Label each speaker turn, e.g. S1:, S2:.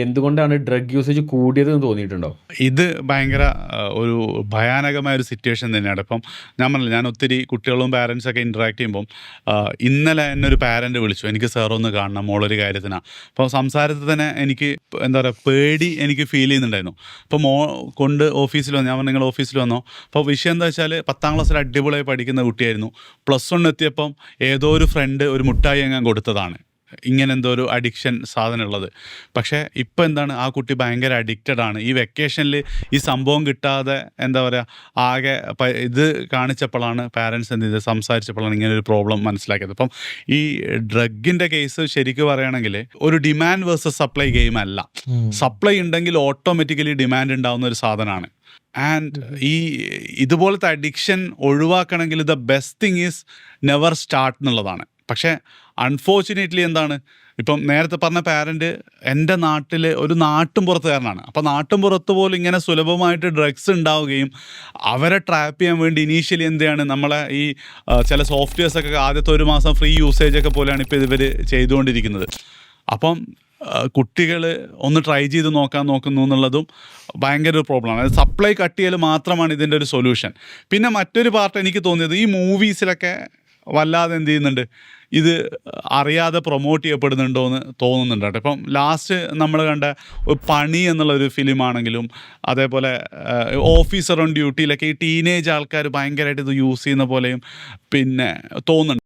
S1: എന്തുകൊണ്ടാണ് drug usage കൂടിയതെന്ന് തോന്നിയിട്ടുണ്ടോ?
S2: ഇത് ഭയങ്കര ഒരു ഭയാനകമായ ഒരു സിറ്റുവേഷൻ തന്നെയാണ്. ഇപ്പം ഞാൻ പറഞ്ഞില്ല, ഞാൻ ഒത്തിരി കുട്ടികളും പാരൻസൊക്കെ ഇൻട്രാക്ട് ചെയ്യുമ്പം ഇന്നലെ എന്നെ ഒരു പാരൻറ്റ് വിളിച്ചു, എനിക്ക് സാറൊന്ന് കാണണം മോളൊരു കാര്യത്തിനാണ്. അപ്പോൾ സംസാരത്തിൽ തന്നെ എനിക്ക് എന്താ പറയുക, പേടി എനിക്ക് ഫീൽ ചെയ്യുന്നുണ്ടായിരുന്നു. അപ്പോൾ കൊണ്ട് ഓഫീസിൽ വന്നു. ഞാൻ പറഞ്ഞു നിങ്ങൾ ഓഫീസിൽ വന്നോ. അപ്പോൾ വിഷയം എന്താ വെച്ചാൽ 10ാം ക്ലാസ്സിൽ അടിപൊളിയായി പഠിക്കുന്ന കുട്ടിയായിരുന്നു. +1 എത്തിയപ്പം ഏതോ ഒരു ഫ്രണ്ട് ഒരു മുട്ടായി എങ്ങാൻ കൊടുത്തതാണ് ഇങ്ങനെ എന്തോ ഒരു അഡിക്ഷൻ സാധനം ഉള്ളത്. പക്ഷേ ഇപ്പം എന്താണ്, ആ കുട്ടി ഭയങ്കര അഡിക്റ്റഡ് ആണ്. ഈ വെക്കേഷനിൽ ഈ സംഭവം കിട്ടാതെ എന്താ പറയുക, ആകെ ഇത് കാണിച്ചപ്പോഴാണ് പാരൻസ് എന്ത് ചെയ്ത് സംസാരിച്ചപ്പോഴാണ് ഇങ്ങനെ ഒരു പ്രോബ്ലം മനസ്സിലാക്കിയത്. അപ്പം ഈ ഡ്രഗിൻ്റെ കേസ് ശരിക്കും പറയുകയാണെങ്കിൽ ഒരു ഡിമാൻഡ് വേഴ്സസ് സപ്ലൈ ഗെയിം അല്ല. സപ്ലൈ ഉണ്ടെങ്കിൽ ഓട്ടോമാറ്റിക്കലി ഡിമാൻഡ് ഉണ്ടാവുന്ന ഒരു സാധനമാണ്. ആൻഡ് ഇതുപോലത്തെ അഡിക്ഷൻ ഒഴിവാക്കണമെങ്കിൽ the best thing is never start എന്നുള്ളതാണ്. പക്ഷേ അൺഫോർച്ചുനേറ്റ്ലി എന്താണ്, ഇപ്പം നേരത്തെ പറഞ്ഞ പാരൻറ്റ് എൻ്റെ നാട്ടിൽ ഒരു നാട്ടും പുറത്തുകാരനാണ്. അപ്പോൾ നാട്ടും പുറത്ത് പോലും ഇങ്ങനെ സുലഭമായിട്ട് ഡ്രഗ്സ് ഉണ്ടാവുകയും അവരെ ട്രാപ്പ് ചെയ്യാൻ വേണ്ടി ഇനീഷ്യലി എന്താണ് നമ്മളെ ഈ ചില സോഫ്റ്റ്വെയർസൊക്കെ ആദ്യത്തെ 1 മാസം ഫ്രീ യൂസേജൊക്കെ പോലെയാണ് ഇപ്പോൾ ഇവർ ചെയ്തുകൊണ്ടിരിക്കുന്നത്. അപ്പം കുട്ടികൾ ഒന്ന് ട്രൈ ചെയ്ത് നോക്കുന്നു എന്നുള്ളതും ഭയങ്കര ഒരു പ്രോബ്ലമാണ്. അത് സപ്ലൈ കട്ട് ചെയ്യൽ മാത്രമാണ് ഇതിൻ്റെ ഒരു സൊല്യൂഷൻ. പിന്നെ മറ്റൊരു പാർട്ട് എനിക്ക് തോന്നിയത്, ഈ മൂവീസിലൊക്കെ വല്ലാതെ എന്ത് ചെയ്യുന്നുണ്ട്, ഇത് അറിയാതെ പ്രൊമോട്ട് ചെയ്യപ്പെടുന്നുണ്ടോ എന്ന് തോന്നുന്നുണ്ട് കേട്ടോ. ഇപ്പം ലാസ്റ്റ് നമ്മൾ കണ്ട പണി എന്നുള്ളൊരു ഫിലിമാണെങ്കിലും അതേപോലെ ഓഫീസർ ഓൺ ഡ്യൂട്ടിയിലൊക്കെ ഈ ടീനേജ് ആൾക്കാർ ഭയങ്കരമായിട്ട് ഇത് യൂസ് ചെയ്യുന്ന പോലെയും പിന്നെ തോന്നുന്നുണ്ട്.